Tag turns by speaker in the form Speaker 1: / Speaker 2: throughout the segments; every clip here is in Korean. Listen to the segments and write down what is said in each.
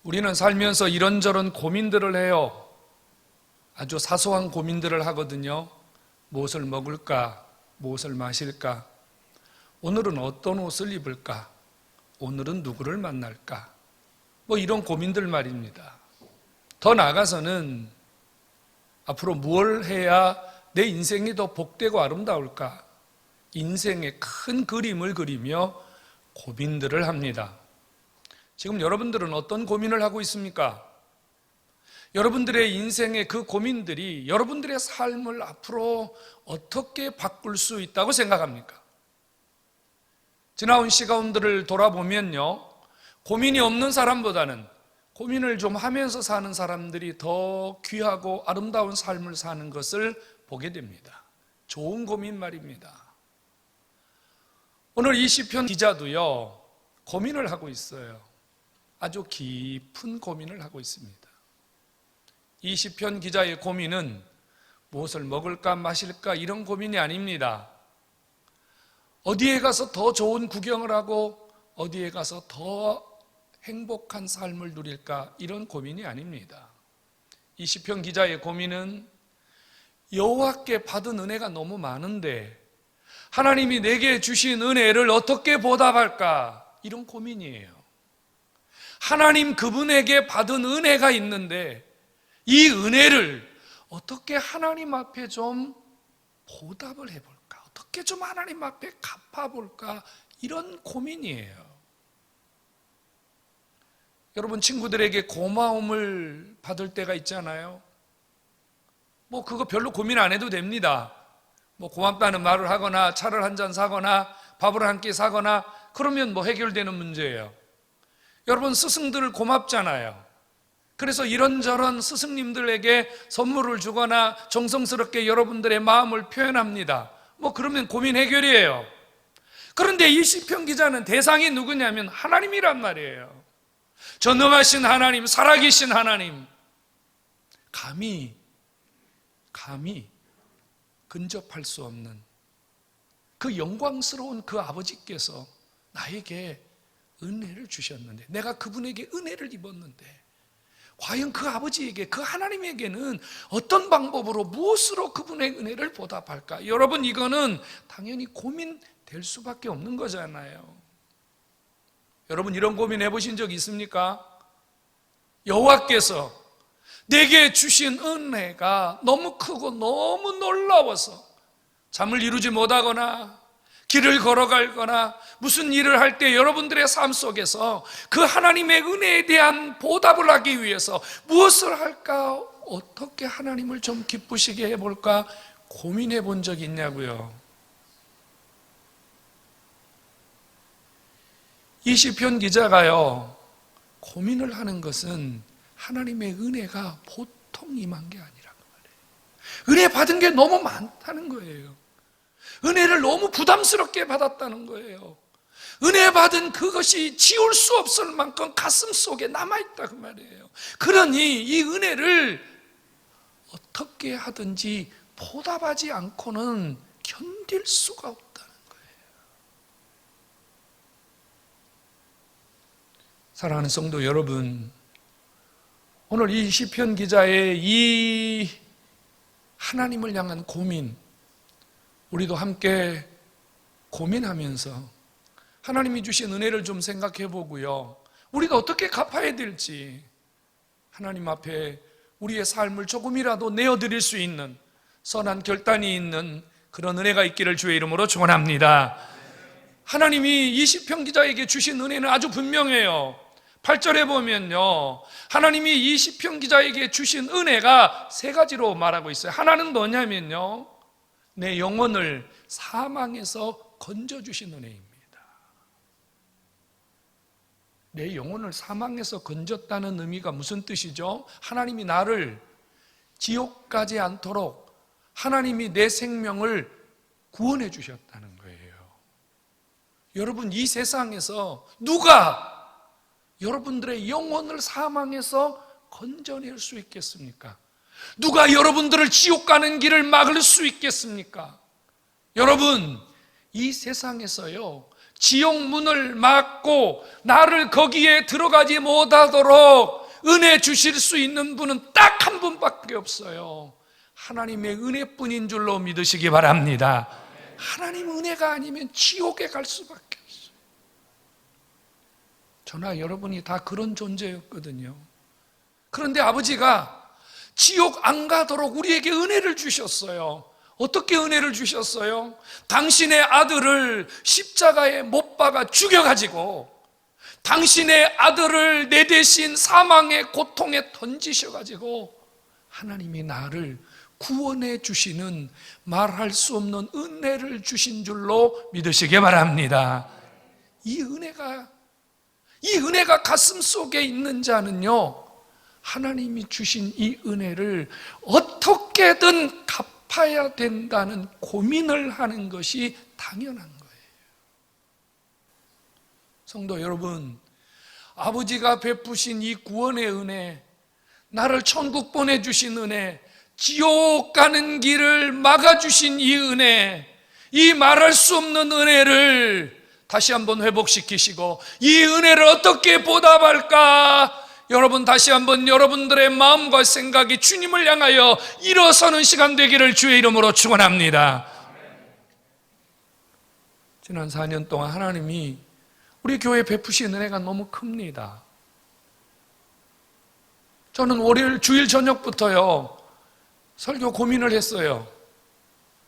Speaker 1: 우리는 살면서 이런저런 고민들을 해요. 아주 사소한 고민들을 하거든요. 무엇을 먹을까? 무엇을 마실까? 오늘은 어떤 옷을 입을까? 오늘은 누구를 만날까? 이런 고민들 말입니다. 더 나아가서는 앞으로 무엇을 해야 내 인생이 더 복되고 아름다울까? 인생의 큰 그림을 그리며 고민들을 합니다. 지금 여러분들은 어떤 고민을 하고 있습니까? 여러분들의 인생의 그 고민들이 여러분들의 삶을 앞으로 어떻게 바꿀 수 있다고 생각합니까? 지나온 시간들을 돌아보면요, 고민이 없는 사람보다는 고민을 좀 하면서 사는 사람들이 더 귀하고 아름다운 삶을 사는 것을 보게 됩니다. 좋은 고민 말입니다. 오늘 이 시편 기자도요, 고민을 하고 있어요. 아주 깊은 고민을 하고 있습니다. 이 시편 기자의 고민은 무엇을 먹을까 마실까 이런 고민이 아닙니다. 어디에 가서 더 좋은 구경을 하고 어디에 가서 더 행복한 삶을 누릴까 이런 고민이 아닙니다. 이 시편 기자의 고민은 여호와께 받은 은혜가 너무 많은데 하나님이 내게 주신 은혜를 어떻게 보답할까 이런 고민이에요. 하나님 그분에게 받은 은혜가 있는데 이 은혜를 어떻게 하나님 앞에 좀 보답을 해볼까? 어떻게 좀 하나님 앞에 갚아볼까? 이런 고민이에요. 여러분, 친구들에게 고마움을 받을 때가 있잖아요. 그거 별로 고민 안 해도 됩니다. 고맙다는 말을 하거나 차를 한 잔 사거나 밥을 한 끼 사거나 그러면 해결되는 문제예요. 여러분, 스승들 고맙잖아요. 그래서 이런저런 스승님들에게 선물을 주거나 정성스럽게 여러분들의 마음을 표현합니다. 그러면 고민 해결이에요. 그런데 이 시편 기자는 대상이 누구냐면 하나님이란 말이에요. 전능하신 하나님, 살아계신 하나님, 감히 근접할 수 없는 그 영광스러운 그 아버지께서 나에게 은혜를 주셨는데, 내가 그분에게 은혜를 입었는데 과연 그 아버지에게, 그 하나님에게는 어떤 방법으로 무엇으로 그분의 은혜를 보답할까? 여러분, 이거는 당연히 고민될 수밖에 없는 거잖아요. 여러분, 이런 고민 해보신 적 있습니까? 여호와께서 내게 주신 은혜가 너무 크고 너무 놀라워서 잠을 이루지 못하거나 길을 걸어가거나 무슨 일을 할 때 여러분들의 삶 속에서 그 하나님의 은혜에 대한 보답을 하기 위해서 무엇을 할까? 어떻게 하나님을 좀 기쁘시게 해볼까? 고민해 본 적이 있냐고요. 이 시편 기자가요, 고민을 하는 것은 하나님의 은혜가 보통 임한 게 아니라고 말해요. 은혜 받은 게 너무 많다는 거예요. 은혜를 너무 부담스럽게 받았다는 거예요. 은혜 받은 그것이 지울 수 없을 만큼 가슴 속에 남아있다고 말이에요. 그러니 이 은혜를 어떻게 하든지 보답하지 않고는 견딜 수가 없다는 거예요. 사랑하는 성도 여러분, 오늘 이 시편 기자의 이 하나님을 향한 고민, 우리도 함께 고민하면서 하나님이 주신 은혜를 좀 생각해 보고요, 우리가 어떻게 갚아야 될지 하나님 앞에 우리의 삶을 조금이라도 내어드릴 수 있는 선한 결단이 있는 그런 은혜가 있기를 주의 이름으로 축원합니다. 하나님이 이 시편 기자에게 주신 은혜는 아주 분명해요. 8절에 보면요, 하나님이 이 시편 기자에게 주신 은혜가 세 가지로 말하고 있어요. 하나는 뭐냐면요, 내 영혼을 사망에서 건져주신 은혜입니다. 내 영혼을 사망에서 건졌다는 의미가 무슨 뜻이죠? 하나님이 나를 지옥 가지 않도록 하나님이 내 생명을 구원해 주셨다는 거예요. 여러분, 이 세상에서 누가 여러분들의 영혼을 사망에서 건져낼 수 있겠습니까? 누가 여러분들을 지옥 가는 길을 막을 수 있겠습니까? 여러분, 이 세상에서요, 지옥 문을 막고 나를 거기에 들어가지 못하도록 은혜 주실 수 있는 분은 딱 한 분밖에 없어요. 하나님의 은혜뿐인 줄로 믿으시기 바랍니다. 하나님 은혜가 아니면 지옥에 갈 수밖에 없어요. 저나 여러분이 다 그런 존재였거든요. 그런데 아버지가 지옥 안 가도록 우리에게 은혜를 주셨어요. 어떻게 은혜를 주셨어요? 당신의 아들을 십자가에 못 박아 죽여가지고 당신의 아들을 내 대신 사망의 고통에 던지셔가지고 하나님이 나를 구원해 주시는 말할 수 없는 은혜를 주신 줄로 믿으시기 바랍니다. 이 은혜가 가슴 속에 있는 자는요, 하나님이 주신 이 은혜를 어떻게든 갚아야 된다는 고민을 하는 것이 당연한 거예요. 성도 여러분, 아버지가 베푸신 이 구원의 은혜, 나를 천국 보내주신 은혜, 지옥 가는 길을 막아주신 이 은혜, 이 말할 수 없는 은혜를 다시 한번 회복시키시고 이 은혜를 어떻게 보답할까? 여러분 다시 한번 여러분들의 마음과 생각이 주님을 향하여 일어서는 시간 되기를 주의 이름으로 축원합니다. 지난 4년 동안 하나님이 우리 교회 베푸신 은혜가 너무 큽니다. 저는 월요일 주일 저녁부터요 설교 고민을 했어요.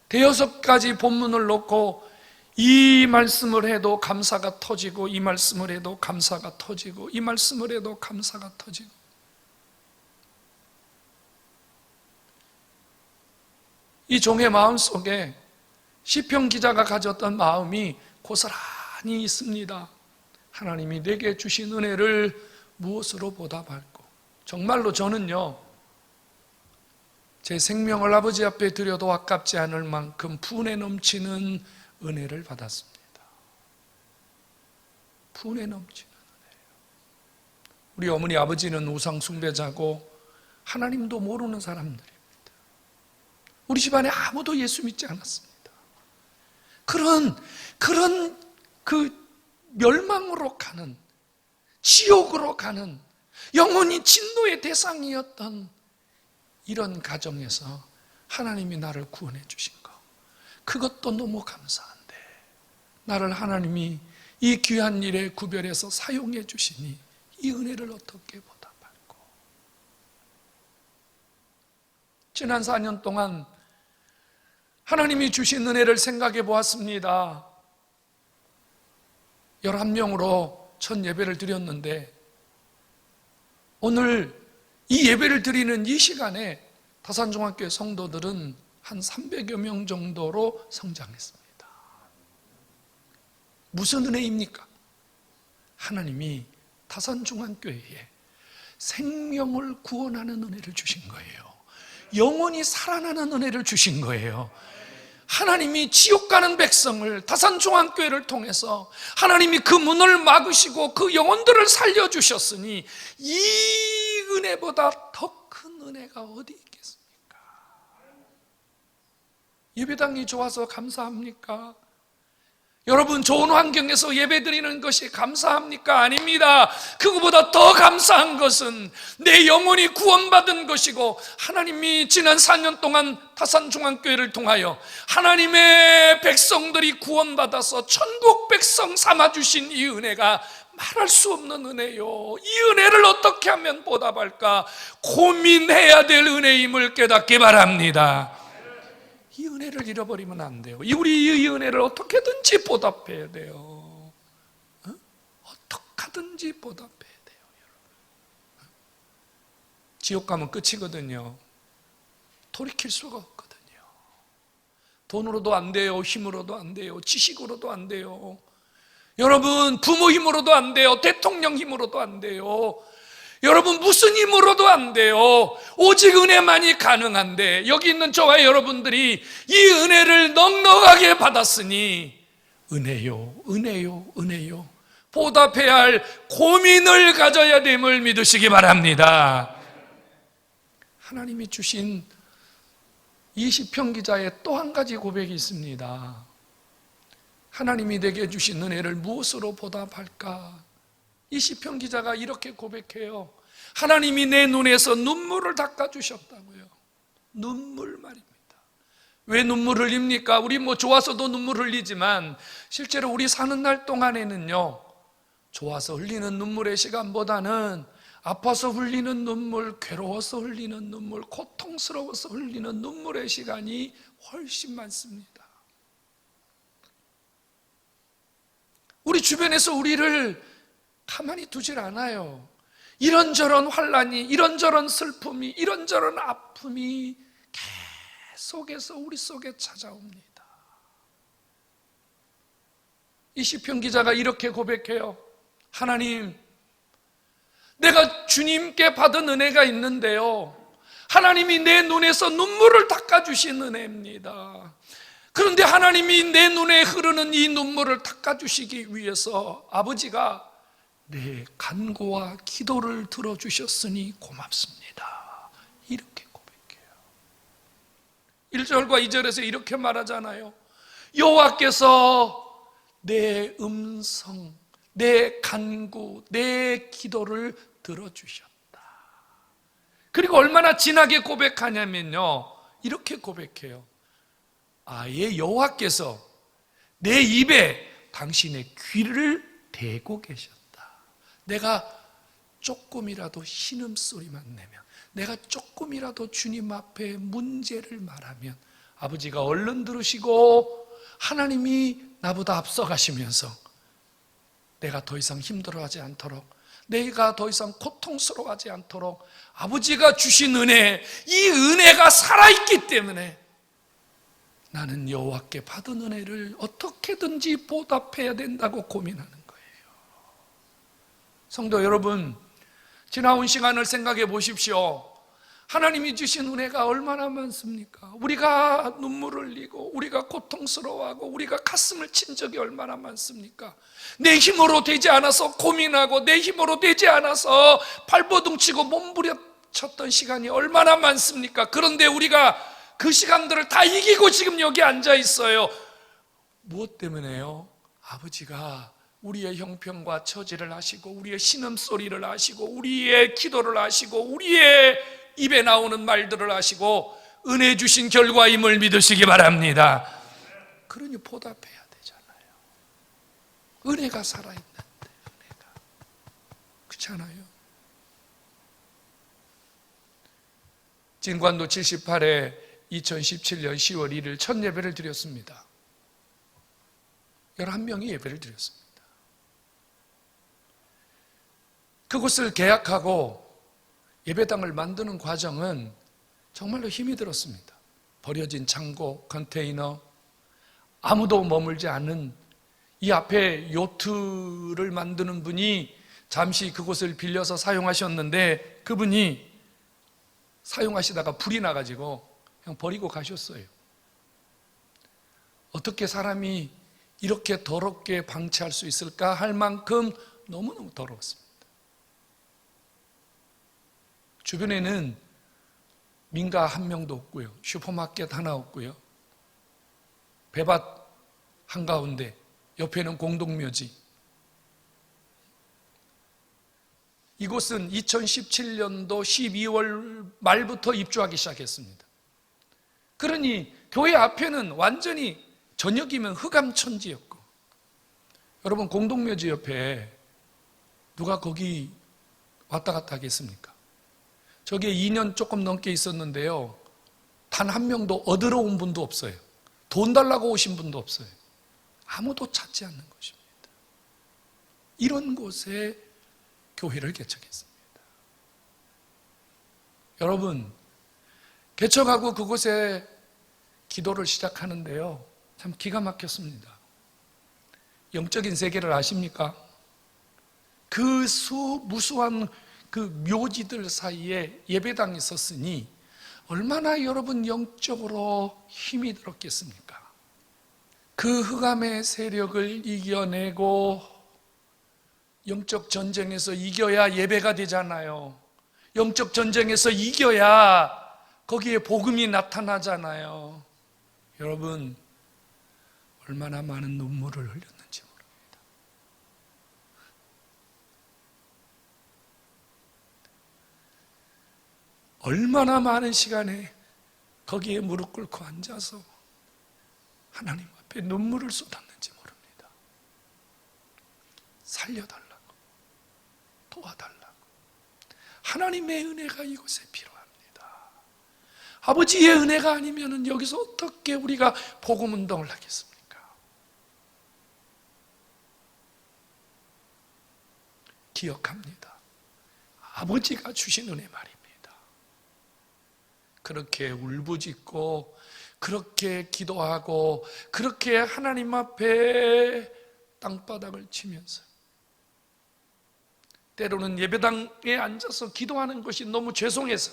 Speaker 1: 대여섯 가지 본문을 놓고 이 말씀을 해도 감사가 터지고 이 말씀을 해도 감사가 터지고 이 말씀을 해도 감사가 터지고, 이 종의 마음 속에 시편 기자가 가졌던 마음이 고스란히 있습니다. 하나님이 내게 주신 은혜를 무엇으로 보답할까? 정말로 저는요 제 생명을 아버지 앞에 드려도 아깝지 않을 만큼 분에 넘치는 은혜를 받았습니다. 분에 넘치는 은혜예요. 우리 어머니 아버지는 우상 숭배자고 하나님도 모르는 사람들입니다. 우리 집안에 아무도 예수 믿지 않았습니다. 그런 그 멸망으로 가는, 지옥으로 가는, 영원히 진노의 대상이었던 이런 가정에서 하나님이 나를 구원해 주신 것, 그것도 너무 감사한데 나를 하나님이 이 귀한 일에 구별해서 사용해 주시니 이 은혜를 어떻게 보답할까? 지난 4년 동안 하나님이 주신 은혜를 생각해 보았습니다. 11명으로 첫 예배를 드렸는데 오늘 이 예배를 드리는 이 시간에 다산중학교 성도들은 한 300여 명 정도로 성장했습니다. 무슨 은혜입니까? 하나님이 다산중학교에 생명을 구원하는 은혜를 주신 거예요. 영원히 살아나는 은혜를 주신 거예요. 하나님이 지옥 가는 백성을 다산중앙교회를 통해서 하나님이 그 문을 막으시고 그 영혼들을 살려주셨으니 이 은혜보다 더 큰 은혜가 어디 있겠습니까? 예배당이 좋아서 감사합니까? 여러분 좋은 환경에서 예배드리는 것이 감사합니까? 아닙니다. 그거보다 더 감사한 것은 내 영혼이 구원받은 것이고 하나님이 지난 4년 동안 다산중앙교회를 통하여 하나님의 백성들이 구원받아서 천국 백성 삼아주신 이 은혜가 말할 수 없는 은혜요. 이 은혜를 어떻게 하면 보답할까? 고민해야 될 은혜임을 깨닫기 바랍니다. 이 은혜를 잃어버리면 안 돼요. 우리 이 은혜를 어떻게든지 보답해야 돼요. 어떻게든지 보답해야 돼요, 여러분. 지옥 가면 끝이거든요. 돌이킬 수가 없거든요. 돈으로도 안 돼요. 힘으로도 안 돼요. 지식으로도 안 돼요. 여러분 부모 힘으로도 안 돼요. 대통령 힘으로도 안 돼요. 여러분 무슨 힘으로도 안 돼요. 오직 은혜만이 가능한데 여기 있는 저와 여러분들이 이 은혜를 넉넉하게 받았으니 은혜요, 은혜요, 은혜요 보답해야 할 고민을 가져야 됨을 믿으시기 바랍니다. 하나님이 주신 이 시편 기자의 또 한 가지 고백이 있습니다. 하나님이 내게 주신 은혜를 무엇으로 보답할까? 이 시편 기자가 이렇게 고백해요. 하나님이 내 눈에서 눈물을 닦아주셨다고요. 눈물 말입니다. 왜 눈물 흘립니까? 우리 좋아서도 눈물 흘리지만 실제로 우리 사는 날 동안에는요, 좋아서 흘리는 눈물의 시간보다는 아파서 흘리는 눈물, 괴로워서 흘리는 눈물, 고통스러워서 흘리는 눈물의 시간이 훨씬 많습니다. 우리 주변에서 우리를 가만히 두질 않아요. 이런저런 환난이, 이런저런 슬픔이, 이런저런 아픔이 계속해서 우리 속에 찾아옵니다. 이 시편 기자가 이렇게 고백해요. 하나님, 내가 주님께 받은 은혜가 있는데요, 하나님이 내 눈에서 눈물을 닦아주신 은혜입니다. 그런데 하나님이 내 눈에 흐르는 이 눈물을 닦아주시기 위해서 아버지가 내 간구와 기도를 들어주셨으니 고맙습니다. 이렇게 고백해요. 1절과 2절에서 이렇게 말하잖아요. 여호와께서 내 음성, 내 간구, 내 기도를 들어주셨다. 그리고 얼마나 진하게 고백하냐면요, 이렇게 고백해요. 아예 여호와께서 내 입에 당신의 귀를 대고 계셨다. 내가 조금이라도 신음소리만 내면, 내가 조금이라도 주님 앞에 문제를 말하면 아버지가 얼른 들으시고 하나님이 나보다 앞서가시면서 내가 더 이상 힘들어하지 않도록, 내가 더 이상 고통스러워하지 않도록 아버지가 주신 은혜, 이 은혜가 살아있기 때문에 나는 여호와께 받은 은혜를 어떻게든지 보답해야 된다고 고민하는 거예요. 성도 여러분, 지나온 시간을 생각해 보십시오. 하나님이 주신 은혜가 얼마나 많습니까? 우리가 눈물을 흘리고 우리가 고통스러워하고 우리가 가슴을 친 적이 얼마나 많습니까? 내 힘으로 되지 않아서 고민하고 내 힘으로 되지 않아서 발버둥치고 몸부림쳤던 시간이 얼마나 많습니까? 그런데 우리가 그 시간들을 다 이기고 지금 여기 앉아 있어요. 무엇 때문에요? 아버지가 우리의 형편과 처지를 아시고 우리의 신음소리를 아시고 우리의 기도를 아시고 우리의 입에 나오는 말들을 아시고 은혜 주신 결과임을 믿으시기 바랍니다. 그러니 보답해야 되잖아요. 은혜가 살아있는데, 은혜가. 그렇지 않아요? 진관도 78회 2017년 10월 1일 첫 예배를 드렸습니다. 11명이 예배를 드렸습니다. 그곳을 계약하고 예배당을 만드는 과정은 정말로 힘이 들었습니다. 버려진 창고, 컨테이너, 아무도 머물지 않은 이 앞에 요트를 만드는 분이 잠시 그곳을 빌려서 사용하셨는데 그분이 사용하시다가 불이 나가지고 그냥 버리고 가셨어요. 어떻게 사람이 이렇게 더럽게 방치할 수 있을까 할 만큼 너무너무 더러웠습니다. 주변에는 민가 한 명도 없고요, 슈퍼마켓 하나 없고요, 배밭 한가운데 옆에는 공동묘지. 이곳은 2017년도 12월 말부터 입주하기 시작했습니다. 그러니 교회 앞에는 완전히 저녁이면 흑암천지였고, 여러분 공동묘지 옆에 누가 거기 왔다 갔다 하겠습니까? 저게 2년 조금 넘게 있었는데요, 단 한 명도 얻으러 온 분도 없어요. 돈 달라고 오신 분도 없어요. 아무도 찾지 않는 것입니다. 이런 곳에 교회를 개척했습니다. 여러분, 개척하고 그곳에 기도를 시작하는데요, 참 기가 막혔습니다. 영적인 세계를 아십니까? 그 무수한 그 묘지들 사이에 예배당이 섰으니 얼마나 여러분 영적으로 힘이 들었겠습니까? 그 흑암의 세력을 이겨내고 영적 전쟁에서 이겨야 예배가 되잖아요. 영적 전쟁에서 이겨야 거기에 복음이 나타나잖아요. 여러분, 얼마나 많은 눈물을 흘렸는지 모릅니다. 얼마나 많은 시간에 거기에 무릎 꿇고 앉아서 하나님 앞에 눈물을 쏟았는지 모릅니다. 살려달라고, 도와달라고. 하나님의 은혜가 이곳에 필요합니다. 아버지의 은혜가 아니면 여기서 어떻게 우리가 복음 운동을 하겠습니까? 기억합니다. 아버지가 주신 은혜 말입니다. 그렇게 울부짖고 그렇게 기도하고 그렇게 하나님 앞에 땅바닥을 치면서 때로는 예배당에 앉아서 기도하는 것이 너무 죄송해서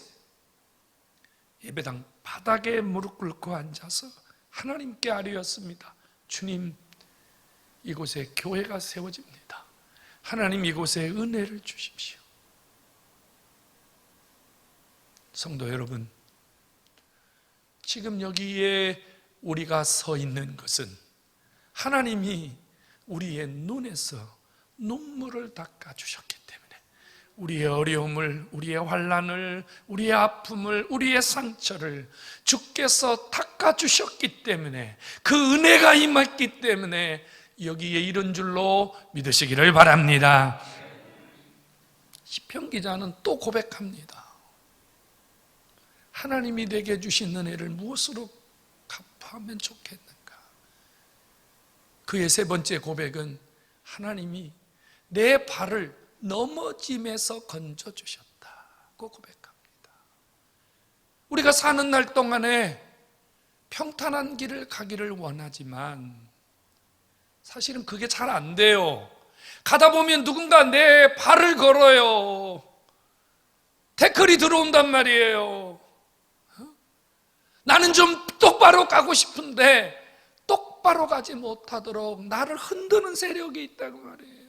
Speaker 1: 예배당 바닥에 무릎 꿇고 앉아서 하나님께 아뢰었습니다. 주님, 이곳에 교회가 세워집니다. 하나님, 이곳에 은혜를 주십시오. 성도 여러분, 지금 여기에 우리가 서 있는 것은 하나님이 우리의 눈에서 눈물을 닦아주셨기 때문에 우리의 어려움을, 우리의 환난을, 우리의 아픔을, 우리의 상처를 주께서 닦아주셨기 때문에 그 은혜가 임했기 때문에 여기에 이른 줄로 믿으시기를 바랍니다. 시편 기자는 또 고백합니다. 하나님이 내게 주신 은혜를 무엇으로 갚으면 좋겠는가? 그의 세 번째 고백은 하나님이 내 발을 넘어짐에서 건져주셨다고 고백합니다. 우리가 사는 날 동안에 평탄한 길을 가기를 원하지만 사실은 그게 잘 안 돼요. 가다 보면 누군가 내 발을 걸어요. 태클이 들어온단 말이에요. 나는 좀 똑바로 가고 싶은데 똑바로 가지 못하도록 나를 흔드는 세력이 있다고 말이에요.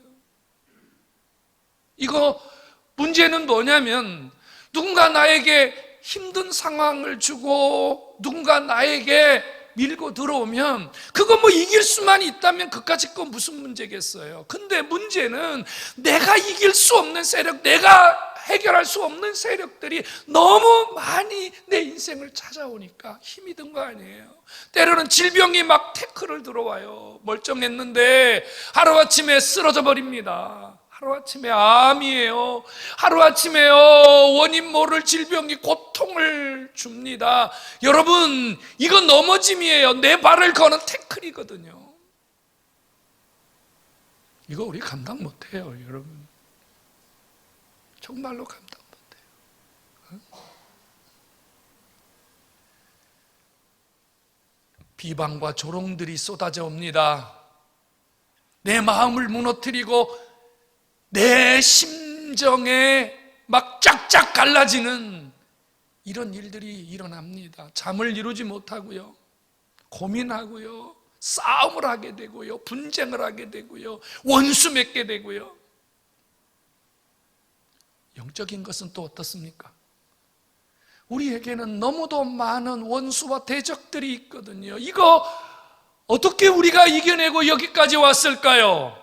Speaker 1: 이거 문제는 뭐냐면 누군가 나에게 힘든 상황을 주고 누군가 나에게 밀고 들어오면 그거 뭐 이길 수만 있다면 그까짓 건 무슨 문제겠어요. 근데 문제는 내가 이길 수 없는 세력, 내가 해결할 수 없는 세력들이 너무 많이 내 인생을 찾아오니까 힘이 든 거 아니에요. 때로는 질병이 막 태클을 들어와요. 멀쩡했는데 하루아침에 쓰러져 버립니다. 하루아침에 암이에요. 하루아침에요 원인 모를 질병이 고통을 줍니다. 여러분, 이건 넘어짐이에요. 내 발을 거는 태클이거든요. 이거 우리 감당 못해요, 여러분. 정말로 감당 못해요. 비방과 조롱들이 쏟아져 옵니다. 내 마음을 무너뜨리고 내 심정에 막 쫙쫙 갈라지는 이런 일들이 일어납니다. 잠을 이루지 못하고요, 고민하고요, 싸움을 하게 되고요, 분쟁을 하게 되고요, 원수 맺게 되고요. 영적인 것은 또 어떻습니까? 우리에게는 너무도 많은 원수와 대적들이 있거든요. 이거 어떻게 우리가 이겨내고 여기까지 왔을까요?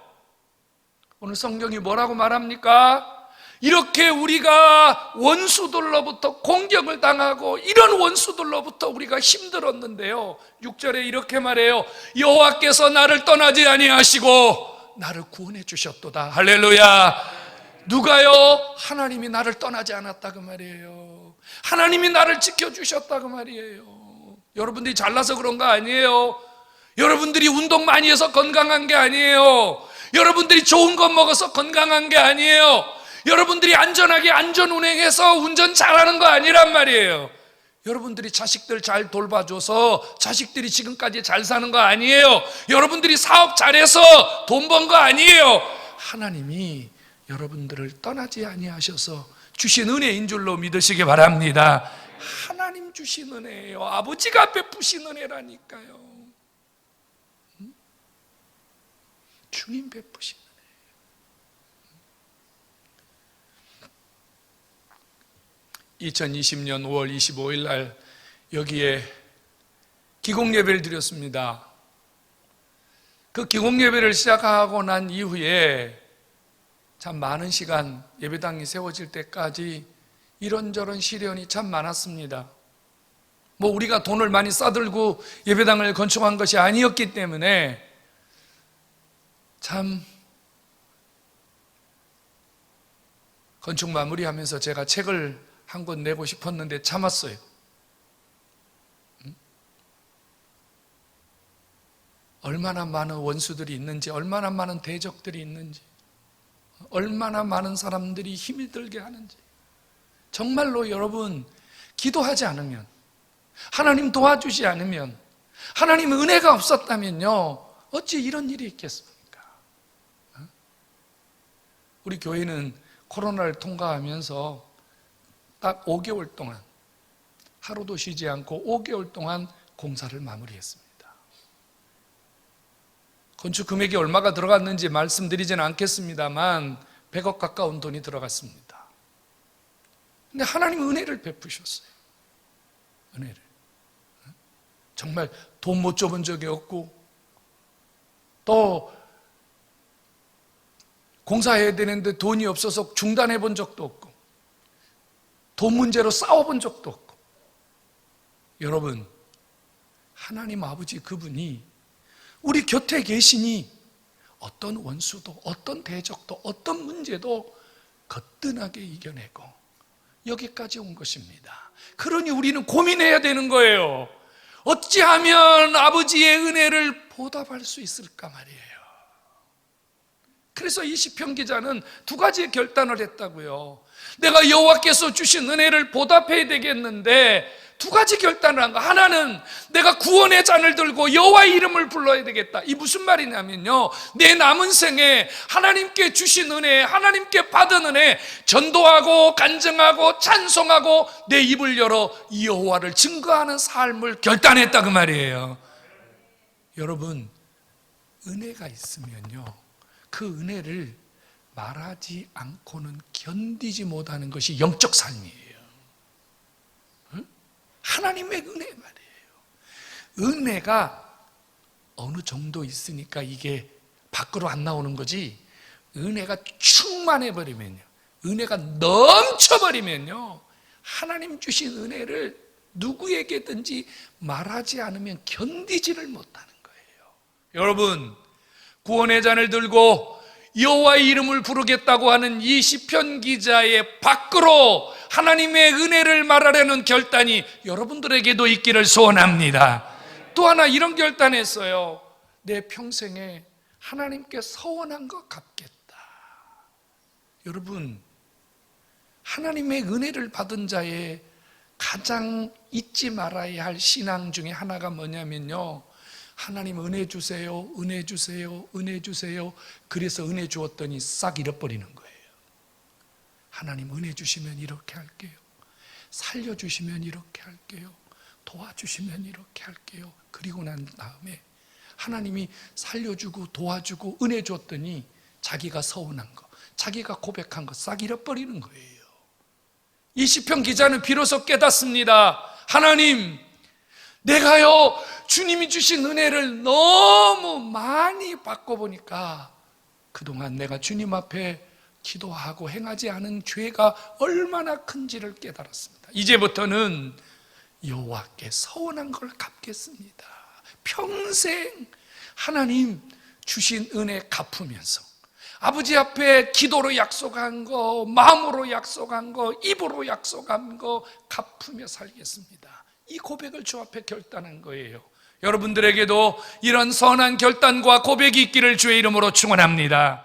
Speaker 1: 오늘 성경이 뭐라고 말합니까? 이렇게 우리가 원수들로부터 공격을 당하고 이런 원수들로부터 우리가 힘들었는데요, 6절에 이렇게 말해요. 여호와께서 나를 떠나지 아니하시고 나를 구원해 주셨도다. 할렐루야. 누가요? 하나님이 나를 떠나지 않았다 그 말이에요. 하나님이 나를 지켜주셨다 그 말이에요. 여러분들이 잘나서 그런 거 아니에요. 여러분들이 운동 많이 해서 건강한 게 아니에요. 여러분들이 좋은 것 먹어서 건강한 게 아니에요. 여러분들이 안전하게 안전운행해서 운전 잘하는 거 아니란 말이에요. 여러분들이 자식들 잘 돌봐줘서 자식들이 지금까지 잘 사는 거 아니에요. 여러분들이 사업 잘해서 돈 번 거 아니에요. 하나님이 여러분들을 떠나지 아니하셔서 주신 은혜인 줄로 믿으시기 바랍니다. 하나님 주신 은혜예요. 아버지가 베푸신 은혜라니까요. 주님 베푸신 은혜예요. 2020년 5월 25일 날 여기에 기공 예배를 드렸습니다. 그 기공 예배를 시작하고 난 이후에 참 많은 시간 예배당이 세워질 때까지 이런저런 시련이 참 많았습니다. 뭐 우리가 돈을 많이 싸들고 예배당을 건축한 것이 아니었기 때문에 참 건축 마무리하면서 제가 책을 한 권 내고 싶었는데 참았어요. 얼마나 많은 원수들이 있는지, 얼마나 많은 대적들이 있는지, 얼마나 많은 사람들이 힘이 들게 하는지. 정말로 여러분, 기도하지 않으면, 하나님 도와주지 않으면, 하나님의 은혜가 없었다면요, 어찌 이런 일이 있겠습니까? 우리 교회는 코로나를 통과하면서 딱 5개월 동안 하루도 쉬지 않고 5개월 동안 공사를 마무리했습니다. 건축 금액이 얼마가 들어갔는지 말씀드리지는 않겠습니다만 100억 가까운 돈이 들어갔습니다. 근데 하나님은 은혜를 베푸셨어요. 은혜를. 정말 돈 못 줘본 적이 없고, 또 공사해야 되는데 돈이 없어서 중단해 본 적도 없고, 돈 문제로 싸워본 적도 없고. 여러분, 하나님 아버지 그분이 우리 곁에 계시니 어떤 원수도, 어떤 대적도, 어떤 문제도 거뜬하게 이겨내고 여기까지 온 것입니다. 그러니 우리는 고민해야 되는 거예요. 어찌하면 아버지의 은혜를 보답할 수 있을까 말이에요. 그래서 이 시편 기자는 두 가지의 결단을 했다고요. 내가 여호와께서 주신 은혜를 보답해야 되겠는데 두 가지 결단을 한 거. 하나는 내가 구원의 잔을 들고 여호와의 이름을 불러야 되겠다. 이 무슨 말이냐면요, 내 남은 생에 하나님께 주신 은혜, 하나님께 받은 은혜 전도하고 간증하고 찬송하고 내 입을 열어 여호와를 증거하는 삶을 결단했다 그 말이에요. 여러분, 은혜가 있으면요, 그 은혜를 말하지 않고는 견디지 못하는 것이 영적 삶이에요. 하나님의 은혜 말이에요. 은혜가 어느 정도 있으니까 이게 밖으로 안 나오는 거지, 은혜가 충만해버리면요, 은혜가 넘쳐버리면요, 하나님 주신 은혜를 누구에게든지 말하지 않으면 견디지를 못하는 거예요. 여러분, 구원의 잔을 들고 여호와의 이름을 부르겠다고 하는 이 시편 기자의 밖으로 하나님의 은혜를 말하려는 결단이 여러분들에게도 있기를 소원합니다. 또 하나 이런 결단했어요. 내 평생에 하나님께 서원한 것 갚겠다. 여러분, 하나님의 은혜를 받은 자의 가장 잊지 말아야 할 신앙 중에 하나가 뭐냐면요, 하나님 은혜 주세요, 은혜 주세요, 은혜 주세요. 그래서 은혜 주었더니 싹 잃어버리는 거예요. 하나님 은혜 주시면 이렇게 할게요, 살려주시면 이렇게 할게요, 도와주시면 이렇게 할게요. 그리고 난 다음에 하나님이 살려주고 도와주고 은혜 줬더니 자기가 서운한 거, 자기가 고백한 거 싹 잃어버리는 거예요. 이 시편 기자는 비로소 깨닫습니다. 하나님, 내가요 주님이 주신 은혜를 너무 많이 받고 보니까 그동안 내가 주님 앞에 기도하고 행하지 않은 죄가 얼마나 큰지를 깨달았습니다. 이제부터는 여호와께 서원한 걸 갚겠습니다. 평생 하나님 주신 은혜 갚으면서 아버지 앞에 기도로 약속한 거, 마음으로 약속한 거, 입으로 약속한 거 갚으며 살겠습니다. 이 고백을 주 앞에 결단한 거예요. 여러분들에게도 이런 선한 결단과 고백이 있기를 주의 이름으로 축원합니다.